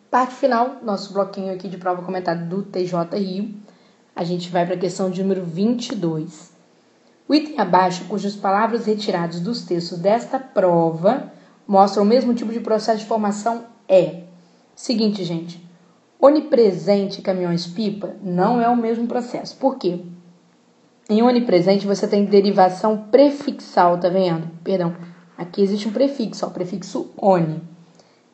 Parte final, nosso bloquinho aqui de prova comentada do TJ Rio. A gente vai para a questão de número 22. O item abaixo, cujas palavras retiradas dos textos desta prova mostram o mesmo tipo de processo de formação é. Seguinte, gente. Onipresente e caminhões-pipa não é o mesmo processo. Por quê? Em onipresente você tem derivação prefixal, tá vendo? Perdão, aqui existe um prefixo, o prefixo oni.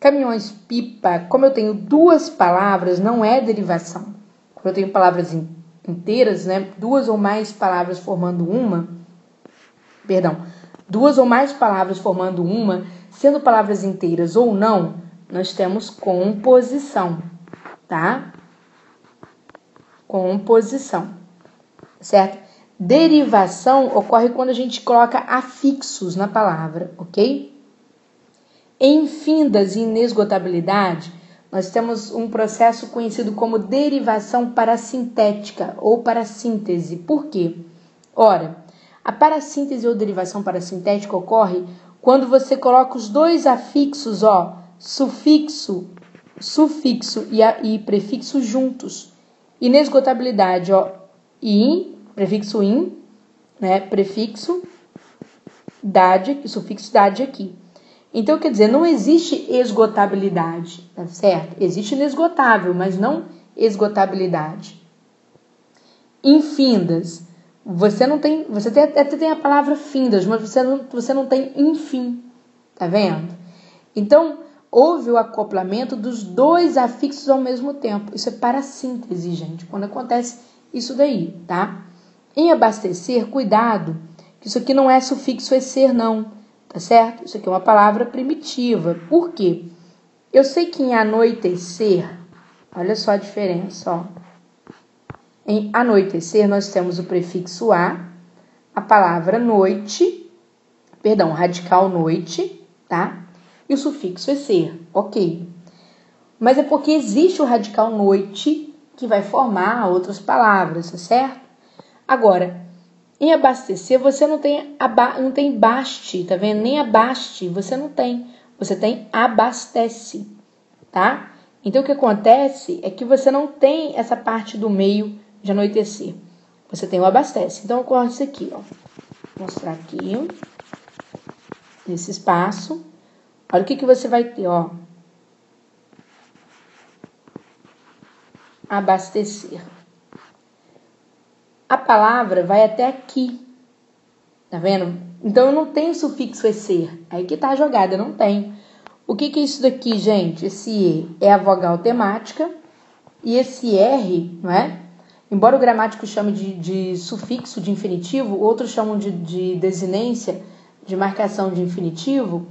Caminhões-pipa, como eu tenho duas palavras, não é derivação. Quando eu tenho palavras inteiras, né? Duas ou mais palavras formando uma, sendo palavras inteiras ou não, nós temos composição, tá? Composição, certo? Derivação ocorre quando a gente coloca afixos na palavra, ok? Em findas e inesgotabilidade, nós temos um processo conhecido como derivação parasintética ou parassíntese. Por quê? Ora, a parassíntese ou derivação parasintética ocorre quando você coloca os dois afixos, sufixo e prefixo juntos. Inesgotabilidade, prefixo in, né? Prefixo dade, sufixo dade aqui. Então, quer dizer, não existe esgotabilidade, tá certo? Existe inesgotável, mas não esgotabilidade. Em findas, você até tem a palavra findas, mas você não tem enfim, tá vendo? Então, houve o acoplamento dos dois afixos ao mesmo tempo. Isso é parassíntese, gente, quando acontece isso daí, tá? Em abastecer, cuidado, que isso aqui não é sufixo esser, não. Tá certo? Isso aqui é uma palavra primitiva. Por quê? Eu sei que em anoitecer, olha só a diferença, Em anoitecer, nós temos o prefixo a palavra noite, o radical noite, tá? E o sufixo esser, ok. Mas é porque existe o radical noite que vai formar outras palavras, tá certo? Agora, em abastecer, você não tem baste, tá vendo? Nem abaste, você não tem. Você tem abastece, tá? Então, o que acontece é que você não tem essa parte do meio de anoitecer. Você tem o abastece. Então, ocorre isso aqui, Vou mostrar aqui, nesse espaço. Olha o que você vai ter, Abastecer. A palavra vai até aqui, tá vendo? Então, eu não tenho sufixo esser. Aí que tá a jogada, não tem. O que é isso daqui, gente? Esse E é a vogal temática e esse R, não é? Embora o gramático chame de sufixo de infinitivo, outros chamam de desinência, de marcação de infinitivo.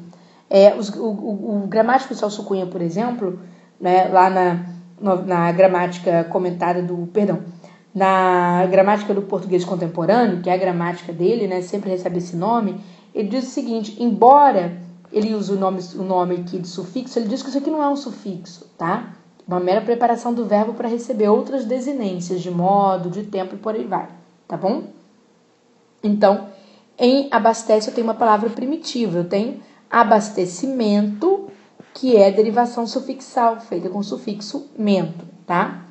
O gramático Celso Cunha, por exemplo, né, lá na gramática comentada na gramática do português contemporâneo, que é a gramática dele, né, sempre recebe esse nome, ele diz o seguinte: embora ele use o nome aqui de sufixo, ele diz que isso aqui não é um sufixo, tá? Uma mera preparação do verbo para receber outras desinências de modo, de tempo e por aí vai, tá bom? Então, em abastece eu tenho uma palavra primitiva, eu tenho abastecimento, que é derivação sufixal, feita com sufixo mento, tá?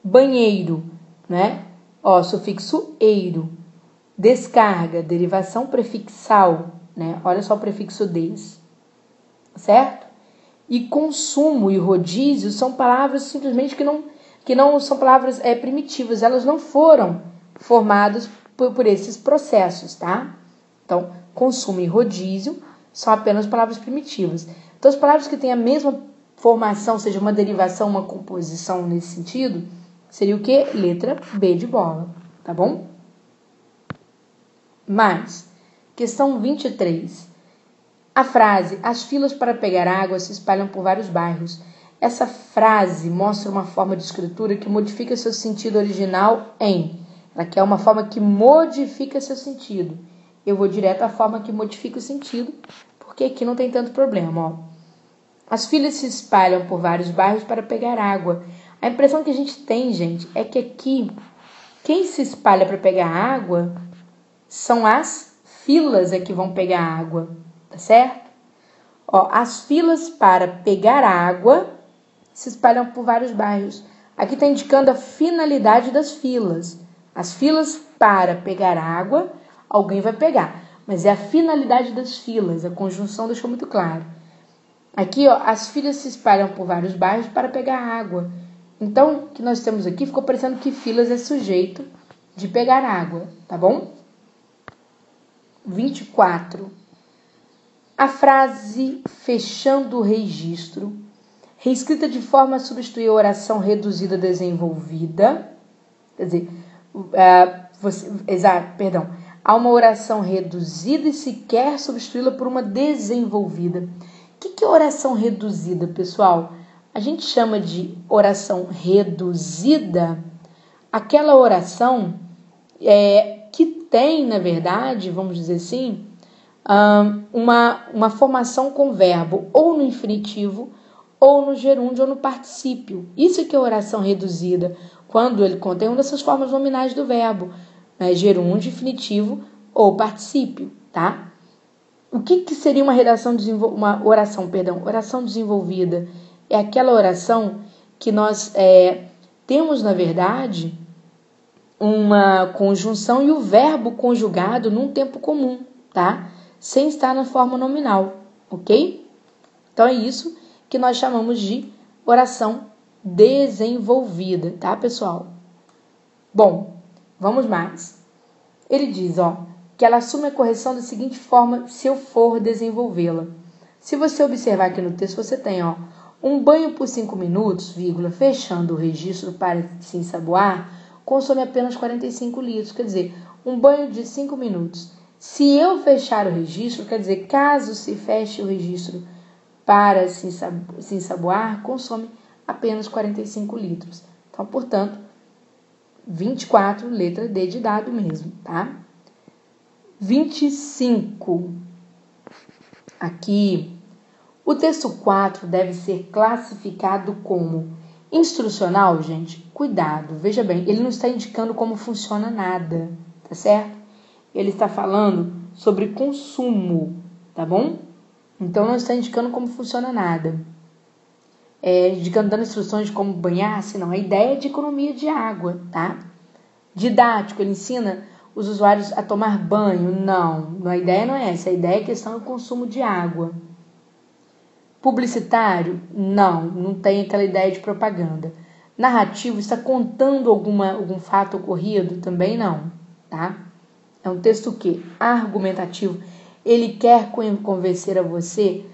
Banheiro, né? Sufixo eiro. Descarga, derivação prefixal, né? Olha só o prefixo des, certo? E consumo e rodízio são palavras simplesmente que não são palavras primitivas, elas não foram formadas por esses processos, tá? Então, consumo e rodízio são apenas palavras primitivas. Então, as palavras que têm a mesma formação, seja uma derivação, uma composição nesse sentido, seria o quê? Letra B de bola, tá bom? Mais, questão 23. A frase, as filas para pegar água se espalham por vários bairros. Essa frase mostra uma forma de escritura que modifica seu sentido original em. Ela quer uma forma que modifica seu sentido. Eu vou direto à forma que modifica o sentido, porque aqui não tem tanto problema, As filas se espalham por vários bairros para pegar água. A impressão que a gente tem, gente, é que aqui, quem se espalha para pegar água são as filas que vão pegar água, tá certo? As filas para pegar água se espalham por vários bairros. Aqui está indicando a finalidade das filas. As filas para pegar água, alguém vai pegar. Mas é a finalidade das filas, a conjunção deixou muito claro. Aqui, ó, as filas se espalham por vários bairros para pegar água. Então, o que nós temos aqui, ficou parecendo que filas é sujeito de pegar água, tá bom? 24. A frase fechando o registro, reescrita de forma a substituir a oração reduzida desenvolvida. Quer dizer, há uma oração reduzida e se quer substituí-la por uma desenvolvida. O que é oração reduzida, pessoal? A gente chama de oração reduzida aquela oração que tem, na verdade, vamos dizer assim, uma formação com verbo ou no infinitivo, ou no gerúndio, ou no particípio. Isso que é oração reduzida, quando ele contém uma dessas formas nominais do verbo, né? Gerúndio, infinitivo ou particípio, tá? O que seria oração desenvolvida? É aquela oração que nós temos, na verdade, uma conjunção e o verbo conjugado num tempo comum, tá? Sem estar na forma nominal, ok? Então é isso que nós chamamos de oração desenvolvida, tá, pessoal? Bom, vamos mais. Ele diz, que ela assume a correção da seguinte forma se eu for desenvolvê-la. Se você observar aqui no texto, você tem, um banho por 5 minutos, fechando o registro para se ensaboar, consome apenas 45 litros. Quer dizer, um banho de 5 minutos. Se eu fechar o registro, quer dizer, caso se feche o registro para se ensaboar, consome apenas 45 litros. Então, portanto, 24, letra D de dado mesmo, tá? 25. Aqui, o texto 4 deve ser classificado como instrucional, gente. Cuidado, veja bem, ele não está indicando como funciona nada, tá certo? Ele está falando sobre consumo, tá bom? Então, não está indicando como funciona nada. Dando instruções de como banhar-se, não. A ideia é de economia de água, tá? Didático, ele ensina os usuários a tomar banho. Não, a ideia não é essa. A ideia é a questão do consumo de água. Publicitário? Não tem aquela ideia de propaganda. Narrativo, está contando algum fato ocorrido? Também não, tá? É um texto o quê? Argumentativo. Ele quer convencer você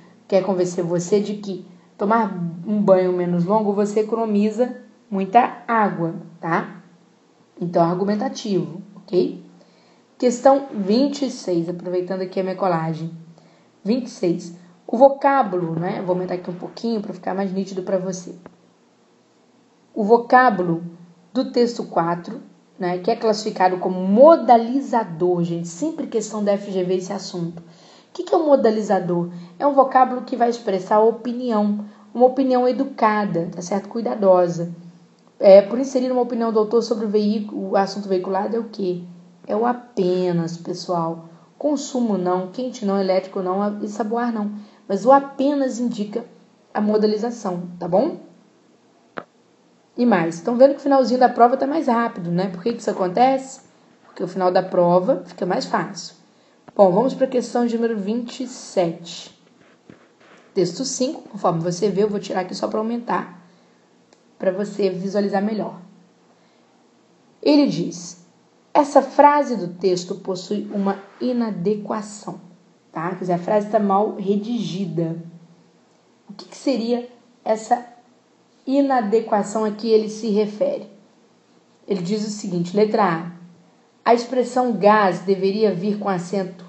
de que tomar um banho menos longo você economiza muita água, tá? Então, argumentativo, ok? Questão 26, aproveitando aqui a minha colagem. 26. O vocábulo, né? Vou aumentar aqui um pouquinho para ficar mais nítido para você. O vocábulo do texto 4, né, que é classificado como modalizador, gente. Sempre questão da FGV esse assunto. O que é um modalizador? É um vocábulo que vai expressar opinião, uma opinião educada, tá certo? Cuidadosa. Por inserir uma opinião do autor sobre o assunto veiculado é o quê? É o apenas, pessoal. Consumo não, quente não, elétrico não, e saboar não. Mas o apenas indica a modalização, tá bom? E mais, estão vendo que o finalzinho da prova está mais rápido, né? Por que isso acontece? Porque o final da prova fica mais fácil. Bom, vamos para a questão de número 27. Texto 5, conforme você vê, eu vou tirar aqui só para aumentar, para você visualizar melhor. Ele diz, essa frase do texto possui uma inadequação, tá? Quer dizer, a frase está mal redigida. O que seria essa inadequação a que ele se refere? Ele diz o seguinte, letra A expressão gás deveria vir com acento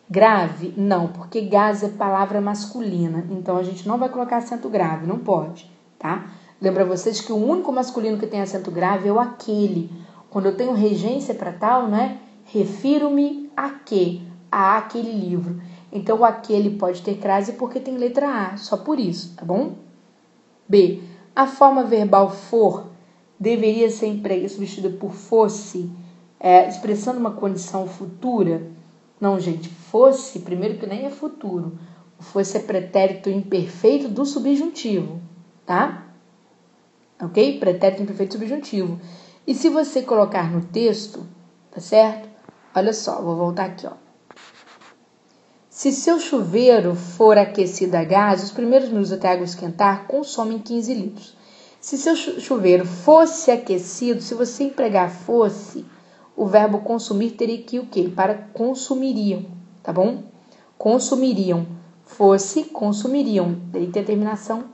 grave? Não, porque gás é palavra masculina, então a gente não vai colocar acento grave, não pode, tá? Lembra vocês que o único masculino que tem acento grave é o aquele. Quando eu tenho regência para tal, né? Refiro-me a quê? A aquele livro. Então, o aquele pode ter crase porque tem letra A, só por isso, tá bom? B. A forma verbal for deveria ser substituída por fosse, expressando uma condição futura. Não, gente, fosse, primeiro que nem é futuro. O fosse é pretérito imperfeito do subjuntivo, tá? ok? Pretérito imperfeito subjuntivo. E se você colocar no texto, tá certo? Olha só, vou voltar aqui, ó. Se seu chuveiro for aquecido a gás, os primeiros minutos até a água esquentar consomem 15 litros. Se seu chuveiro fosse aquecido, se você empregar fosse, o verbo consumir teria que o quê? Para consumiriam, tá bom? Consumiriam. Fosse, consumiriam. Daí tem a terminação,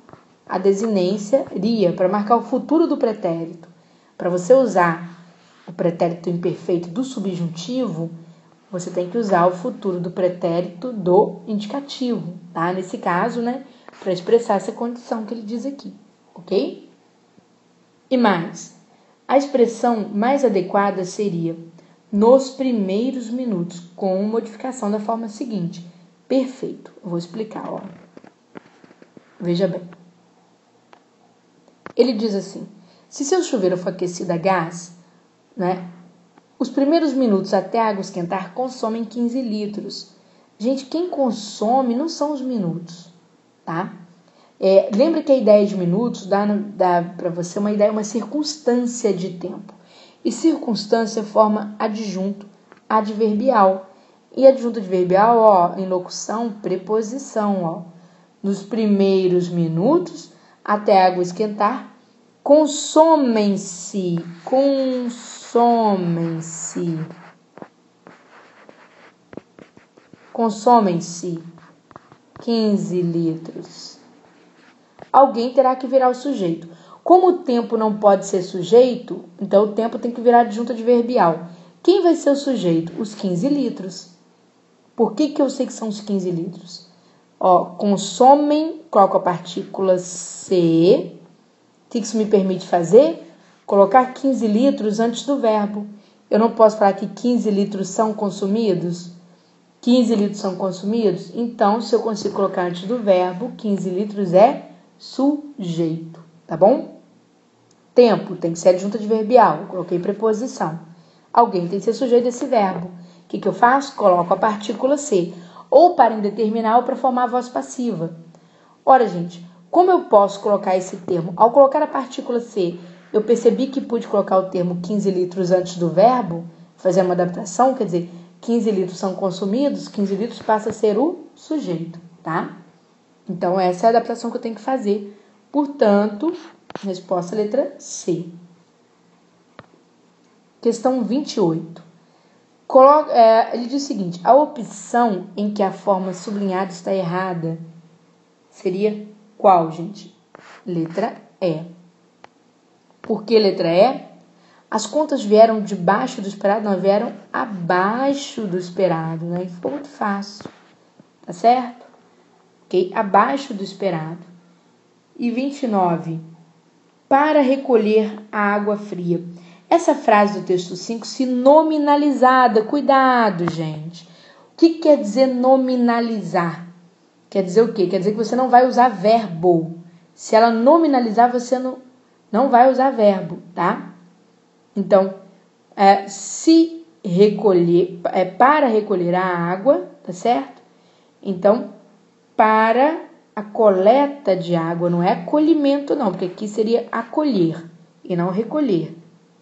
a desinência, ria, para marcar o futuro do pretérito. Para você usar o pretérito imperfeito do subjuntivo, você tem que usar o futuro do pretérito do indicativo, tá? Nesse caso, né? Para expressar essa condição que ele diz aqui, ok? E mais, a expressão mais adequada seria nos primeiros minutos, com modificação da forma seguinte. Perfeito. Eu vou explicar, ó. Veja bem. Ele diz assim, se seu chuveiro for aquecido a gás, né? Os primeiros minutos até a água esquentar consomem 15 litros. Gente, quem consome não são os minutos, tá? Lembra que a ideia de minutos dá para você uma ideia, uma circunstância de tempo. E circunstância forma adjunto adverbial. E adjunto adverbial, ó, em locução, preposição, ó. Nos primeiros minutos até a água esquentar, consomem-se 15 litros. Alguém terá que virar o sujeito. Como o tempo não pode ser sujeito, então o tempo tem que virar adjunto adverbial. Quem vai ser o sujeito? Os 15 litros. Por que eu sei que são os 15 litros? Ó, consomem, coloco a partícula C. O que isso me permite fazer? Colocar 15 litros antes do verbo. Eu não posso falar que 15 litros são consumidos? 15 litros são consumidos? Então, se eu consigo colocar antes do verbo, 15 litros é sujeito, tá bom? Tempo tem que ser adjunto adverbial, eu coloquei preposição. Alguém tem que ser sujeito desse verbo. O que eu faço? Coloco a partícula C, ou para indeterminar ou para formar a voz passiva. Ora, gente, como eu posso colocar esse termo? Ao colocar a partícula C, eu percebi que pude colocar o termo 15 litros antes do verbo, fazer uma adaptação, quer dizer, 15 litros são consumidos, 15 litros passa a ser o sujeito, tá? Então, essa é a adaptação que eu tenho que fazer. Portanto, resposta letra C. Questão 28. Ele diz o seguinte, a opção em que a forma sublinhada está errada seria qual, gente? Letra E. Por que letra E? As contas vieram debaixo do esperado, não vieram abaixo do esperado, né? Ficou muito fácil, tá certo? Ok? Abaixo do esperado. E 29. Para recolher a água fria. Essa frase do texto 5, se nominalizada, cuidado, gente. O que quer dizer nominalizar? Quer dizer o quê? Quer dizer que você não vai usar verbo. Se ela nominalizar, você não vai usar verbo, tá? Então, se recolher, para recolher a água, tá certo? Então, para a coleta de água, não é acolhimento não, porque aqui seria acolher e não recolher,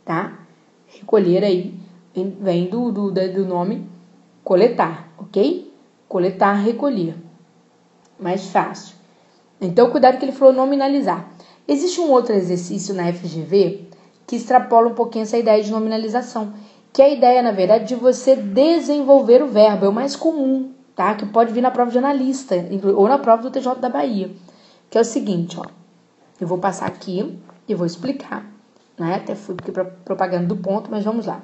tá? Recolher aí vem do nome coletar, ok? Coletar, recolher. Mais fácil. Então, cuidado que ele falou nominalizar. Existe um outro exercício na FGV que extrapola um pouquinho essa ideia de nominalização, que é a ideia, na verdade, de você desenvolver o verbo. É o mais comum, tá? Que pode vir na prova de analista ou na prova do TJ da Bahia. Que é o seguinte, ó. Eu vou passar aqui e vou explicar, né? Até fui para propaganda do ponto, mas vamos lá.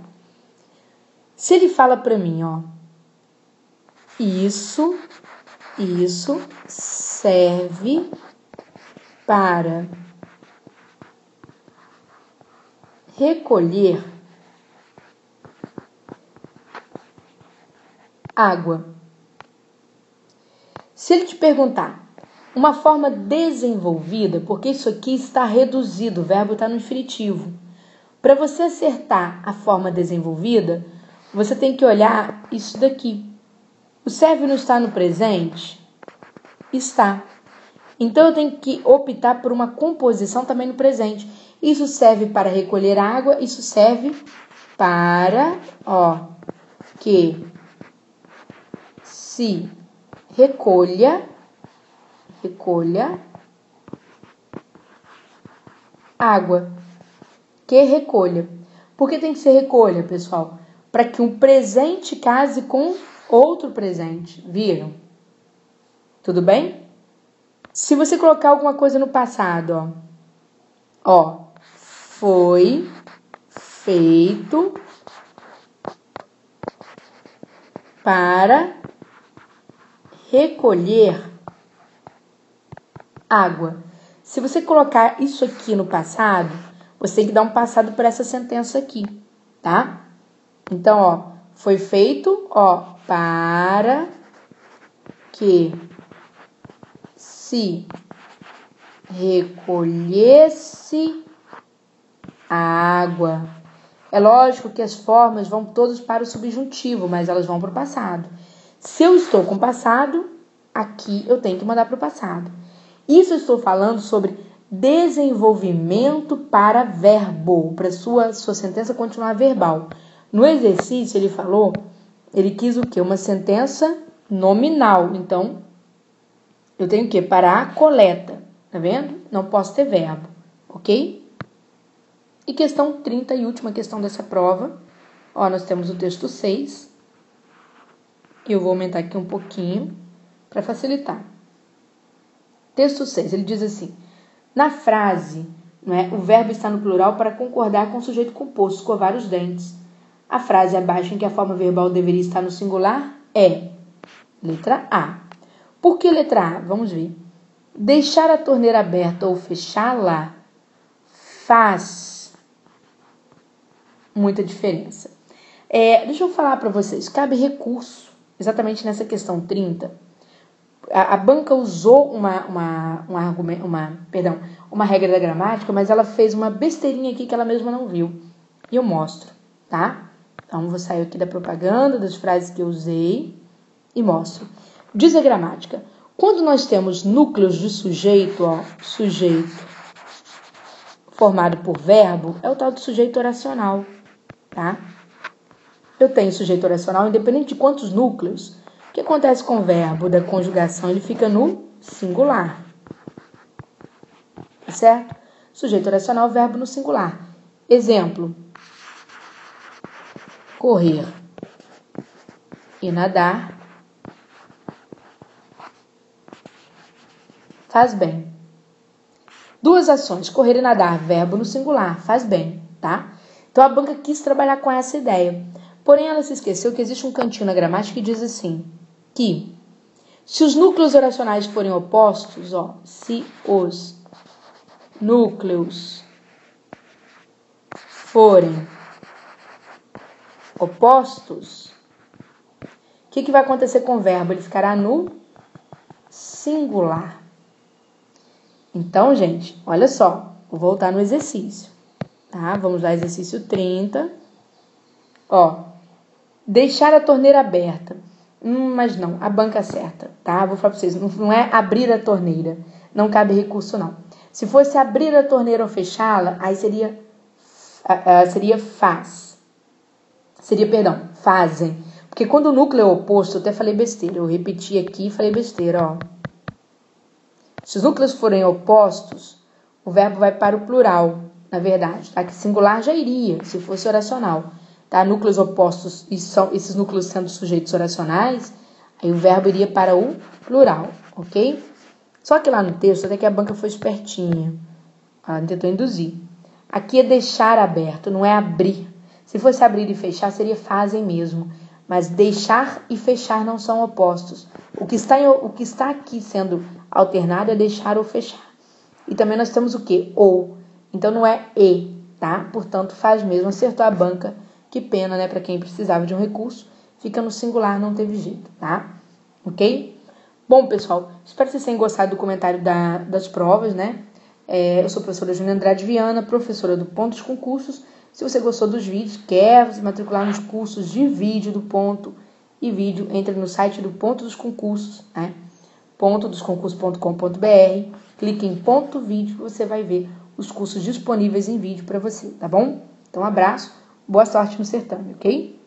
Se ele fala para mim, ó, isso serve para recolher água. Se ele te perguntar uma forma desenvolvida, porque isso aqui está reduzido, o verbo está no infinitivo. Para você acertar a forma desenvolvida, você tem que olhar isso daqui. O serve não está no presente? Está. Então, eu tenho que optar por uma composição também no presente. Isso serve para recolher água, isso serve para, que se recolha água. Que recolha. Por que tem que ser recolha, pessoal? Para que um presente case com outro presente. Viram? Tudo bem? Se você colocar alguma coisa no passado, foi feito para recolher água. Se você colocar isso aqui no passado, você tem que dar um passado para essa sentença aqui, tá? Então, foi feito, para que se recolhesse água. É lógico que as formas vão todas para o subjuntivo, mas elas vão para o passado. Se eu estou com passado, aqui eu tenho que mandar para o passado. Isso eu estou falando sobre desenvolvimento para verbo, para sua sentença continuar verbal. No exercício ele quis o quê? Uma sentença nominal. Então, eu tenho o quê? Para a coleta, tá vendo? Não posso ter verbo, ok? E questão 30 e última questão dessa prova. Nós temos o texto 6. Eu vou aumentar aqui um pouquinho para facilitar. Texto 6, ele diz assim: na frase, o verbo está no plural para concordar com o sujeito composto, escovar os dentes. A frase abaixo em que a forma verbal deveria estar no singular é letra A. Por que letra A? Vamos ver. Deixar a torneira aberta ou fechá-la faz muita diferença. Deixa eu falar para vocês, cabe recurso, exatamente nessa questão 30. A banca usou uma regra da gramática, mas ela fez uma besteirinha aqui que ela mesma não viu. E eu mostro, tá? Então, vou sair aqui da propaganda, das frases que eu usei e mostro. Diz a gramática: quando nós temos núcleos de sujeito, sujeito formado por verbo, é o tal do sujeito oracional, tá? Eu tenho sujeito oracional independente de quantos núcleos. O que acontece com o verbo da conjugação? Ele fica no singular, certo? Sujeito oracional, verbo no singular. Exemplo: correr e nadar faz bem. Duas ações, correr e nadar, verbo no singular, faz bem, tá? Então, a banca quis trabalhar com essa ideia. Porém, ela se esqueceu que existe um cantinho na gramática que diz assim, que se os núcleos oracionais forem opostos, se os núcleos forem opostos, o que vai acontecer com o verbo? Ele ficará no singular. Então, gente, olha só, vou voltar no exercício, tá? Vamos lá, exercício 30. Deixar a torneira aberta. Mas não, a banca certa, tá? Vou falar para vocês, não é abrir a torneira, não cabe recurso não. Se fosse abrir a torneira ou fechá-la, aí fazem. Porque quando o núcleo é oposto, eu até falei besteira, eu repeti aqui e falei besteira, Se os núcleos forem opostos, o verbo vai para o plural, na verdade, tá? Que singular já iria, se fosse oracional. Tá? Núcleos opostos, e são esses núcleos sendo sujeitos oracionais, aí o verbo iria para o plural, ok? Só que lá no texto, até que a banca foi espertinha. Ela tentou induzir. Aqui é deixar aberto, não é abrir. Se fosse abrir e fechar, seria fazem mesmo. Mas deixar e fechar não são opostos. O que está aqui sendo alternado é deixar ou fechar. E também nós temos o quê? Ou. Então não é e, tá? Portanto, faz mesmo. Acertou a banca. Que pena, né? Para quem precisava de um recurso. Fica no singular, não teve jeito, tá? Ok? Bom, pessoal, espero que vocês tenham gostado do comentário das provas, né? Eu sou a professora Júlia Andrade Viana, professora do Ponto dos Concursos. Se você gostou dos vídeos, quer se matricular nos cursos de vídeo do Ponto e vídeo, entre no site do Ponto dos Concursos, né? www.dosconcursos.com.br, clique em ponto vídeo, você vai ver os cursos disponíveis em vídeo para você, tá bom? Então, um abraço, boa sorte no certame, ok?